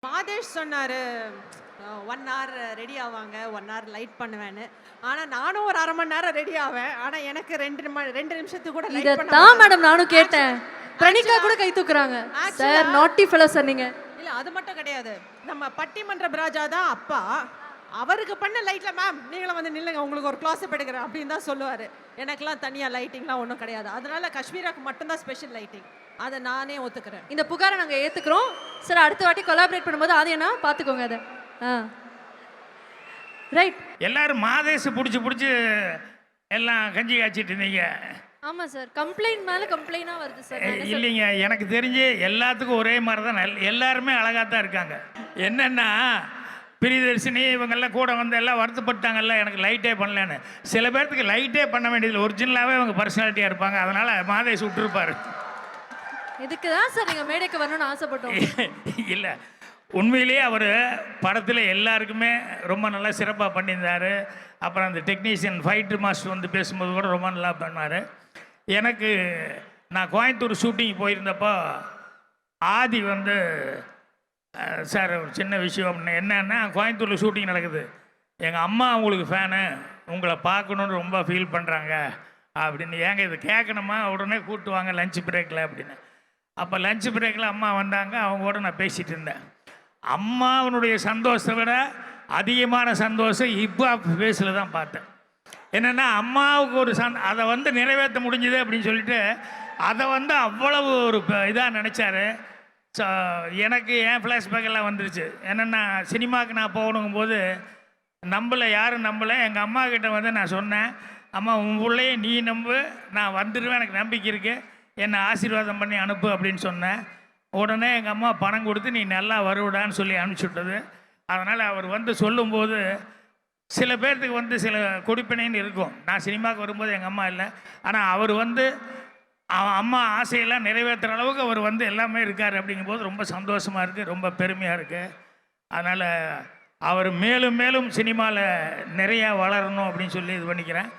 மாதேஷ் சொன்னாரு 1 hour ready ஆவாங்க, 1 hour light பண்ணுவேன்னு. ஆனா நானும் ஒரு 1/2 மணி நேரம் ரெடி ஆவேன். ஆனா எனக்கு 2 நிமிஷத்துக்கு கூட லைட் பண்ண இதத்தான் மேடம் நானும் கேட்டேன். பிரணிகா கூட கை தூக்குறாங்க. சார் நாட்டி ஃபெலோ சொன்னீங்க. இல்ல அது மட்டும் கிடையாது. நம்ம பட்டிமன்ற ராஜா தான் அப்பா. அவருக்கு பண்ண லைட்ல மேம் நீங்களும் வந்து நில்லுங்க உங்களுக்கு ஒரு க்ளாஸ் எடுக்கிறேன் அப்படின்னு தான் சொல்லுவாரு. எனக்கெல்லாம் தனியா லைட்டிங்லாம் ஒன்றும் கிடையாது. அதனால காஷ்மீராக்கு மட்டும்தான் ஸ்பெஷல் லைட்டிங். அதை நானே ஒத்துக்கிறேன். இந்த புகாரை நாங்க ஏத்துக்கிறோம். சார் அடுத்த வாட்டி கொலாபரேட் பண்ணும்போது அது என்ன பாத்துக்கோங்க அதை. ரைட். எல்லாரும் மாதேஷ் புடிச்சு எல்லாம் கஞ்சி காய்ச்சிட்டு இருந்தீங்க. ஆமா சார், கம்ப்ளைண்ட் மேல கம்ப்ளைண்டா வருது சார். இல்லைங்க, எனக்கு தெரிஞ்சு எல்லாத்துக்கும் ஒரே மாதிரி தான், எல்லாருமே அழகாக தான் இருக்காங்க. என்னென்னா பிரியதர்ஷினி இவங்கெல்லாம் கூட வந்து எல்லாம் வருத்தப்பட்டாங்கல்ல எனக்கு லைட்டே பண்ணலன்னு. சில பேர்த்துக்கு லைட்டே பண்ண வேண்டியதில்லை, ஒரிஜினலாகவே அவங்க பர்சனாலிட்டியாக இருப்பாங்க. அதனால் மாதேஷ் விட்டுருப்பார். இதுக்கு தான் சார் நீங்கள் மேடைக்கு வரணும்னு ஆசைப்பட்டோம். இல்லை, உண்மையிலேயே அவர் படத்தில் எல்லாருக்குமே ரொம்ப நல்லா சிறப்பாக பண்ணியிருந்தார். அப்புறம் அந்த டெக்னீஷியன் ஃபைட்டு மாஸ்டர் வந்து பேசும்போது கூட ரொம்ப நல்லா பண்ணார். எனக்கு நான் கோயம்புத்தூர் ஷூட்டிங் போயிருந்தப்போ ஆதி வந்து சார் ஒரு சின்ன விஷயம் என்னன்னா கோயம்புத்தூரில் ஷூட்டிங் நடக்குது, எங்கள் அம்மா உங்களுக்கு ஃபேனு, உங்களை பார்க்கணுன்னு ரொம்ப ஃபீல் பண்ணுறாங்க அப்படின்னு. ஏங்க இது கேட்கணுமா, உடனே கூப்பிட்டு வாங்க லஞ்ச் பிரேக்கில் அப்படின்னு. அப்போ லஞ்ச் பிரேக்கில் அம்மா வந்தாங்க, அவங்க கூட நான் பேசிகிட்டு இருந்தேன். அம்மாவனுடைய சந்தோஷத்தை விட அதிகமான சந்தோஷம் இப்போ ஃபேஸில் தான் பார்த்தேன். என்னென்னா அம்மாவுக்கு ஒரு அதை வந்து நிறைவேற்ற முடிஞ்சுது அப்படின்னு சொல்லிட்டு அதை வந்து அவ்வளவு ஒரு இதாக நினச்சாரு. ஸோ எனக்கு ஏன் ஃப்ளாஷ்பேக் எல்லாம் வந்துருச்சு. என்னென்னா சினிமாவுக்கு நான் போகணுங்கும்போது யாரும் நம்பலை. எங்கள் அம்மா கிட்ட வந்து நான் சொன்னேன், அம்மா உன் பிள்ளையே நீ நம்பு, நான் வந்துடுவேன், எனக்கு நம்பிக்கை இருக்குது, என்னை ஆசீர்வாதம் பண்ணி அனுப்பு அப்படின்னு சொன்னேன். உடனே எங்கள் அம்மா பணம் கொடுத்து நீ நல்லா வருவிடான்னு சொல்லி அனுப்பிச்சுட்டது. அதனால் அவர் வந்து சொல்லும்போது சில பேர்த்துக்கு வந்து சில கொடுப்பினைன்னு இருக்கும். நான் சினிமாவுக்கு வரும்போது எங்கள் அம்மா இல்லை, ஆனால் அவர் வந்து அம்மா ஆசையெல்லாம் நிறைவேற்றுற அளவுக்கு அவர் வந்து எல்லாமே இருக்கார். அப்படிங்கும்போது ரொம்ப சந்தோஷமாக இருக்குது, ரொம்ப பெருமையாக இருக்குது. அதனால் அவர் மேலும் மேலும் சினிமாவில் நிறையா வளரணும் அப்படின்னு சொல்லி இது பண்ணிக்கிறேன்.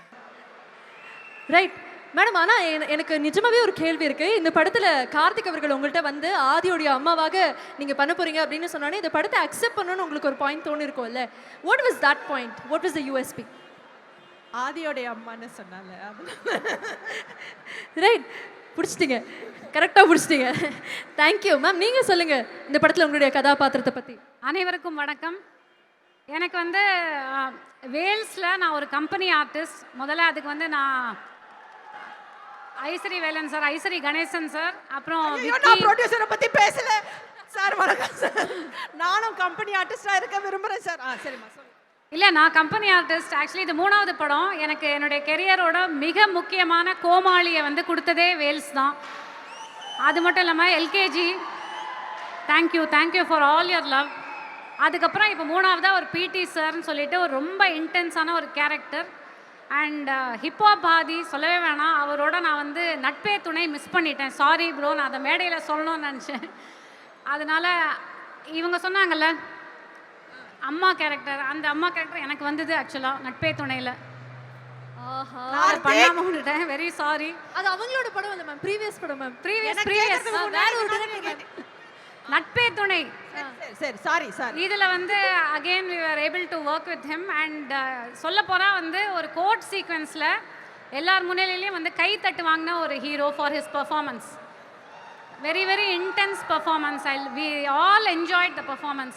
Right madam. ஆனால் எனக்கு நிஜமாவே ஒரு கேள்வி இருக்குது. இந்த படத்தில் கார்த்திக் அவர்கள் உங்கள்கிட்ட வந்து ஆதியோடைய அம்மாவாக நீங்கள் பண்ண போகிறீங்க அப்படின்னு சொன்னோன்னே இந்த படத்தை அக்செப்ட் பண்ணணும்னு உங்களுக்கு ஒரு பாயிண்ட் தோணி இருக்கும்ல. What was that point? What was the USB? ஆதியோடைய அம்மான்னு சொன்னால ரைட், பிடிச்சிட்டிங்க, கரெக்டாக பிடிச்சிட்டிங்க. Thank you ma'am. நீங்கள் சொல்லுங்கள் இந்த படத்தில் உங்களுடைய கதாபாத்திரத்தை பற்றி. அனைவருக்கும் வணக்கம். எனக்கு வந்து வேல்ஸில் நான் ஒரு கம்பெனி ஆர்டிஸ்ட். முதல்ல அதுக்கு வந்து நான் ஐஸ்வரி வேலன் சார், ஐஸ்வரி கணேசன் சார், அப்புறம் ப்ரொடியூசரை பற்றி பேசல சார். வணக்கம் சார், நானும் கம்பெனி ஆர்டிஸ்டாக இருக்க விரும்புகிறேன் சார். சரிம்மா சொல்லு. இல்லை, நான் கம்பெனி ஆர்டிஸ்ட். ஆக்சுவலி இது 3வது படம். எனக்கு என்னுடைய கெரியரோட மிக முக்கியமான கோமாளியை வந்து கொடுத்ததே வேல்ஸ் தான். அது மட்டும் இல்லாமல் LKG, thank you for all your love. அதுக்கப்புறம் இப்போ 3வதாக ஒரு பிடி சார்னு சொல்லிட்டு ஒரு ரொம்ப இன்டென்ஸான ஒரு கேரக்டர். அண்ட் ஹிப்ஹாப் ஆதி சொல்லவே வேணாம், அவரோட நான் வந்து நட்பே துணை மிஸ் பண்ணிட்டேன். சாரி ப்ரோ, நான் அதை மேடையில் சொல்லணும்னு நினச்சேன். அதனால் இவங்க சொன்னாங்கல்ல அம்மா கேரக்டர், அந்த அம்மா கேரக்டர் எனக்கு வந்தது ஆக்சுவலாக நட்பே துணையில். பண்ணாமல் விட்டுட்டேன், வெரி சாரி. அது அவங்களோட படம் இல்லை மேம், ப்ரீவியஸ் படம் மேம். ப்ரீவியஸ் வேற ஒரு டைரக்டர். நட்பே துணை. சரி சாரி சார். இதில் வந்து again we were able to work with him and சொல்ல போனால் வந்து ஒரு கோர்ட் சீக்வன்ஸில் எல்லார் முன்னிலையிலையும் வந்து கை தட்டு வாங்கின ஒரு hero for his performance. Very very intense performance. we all enjoyed the performance.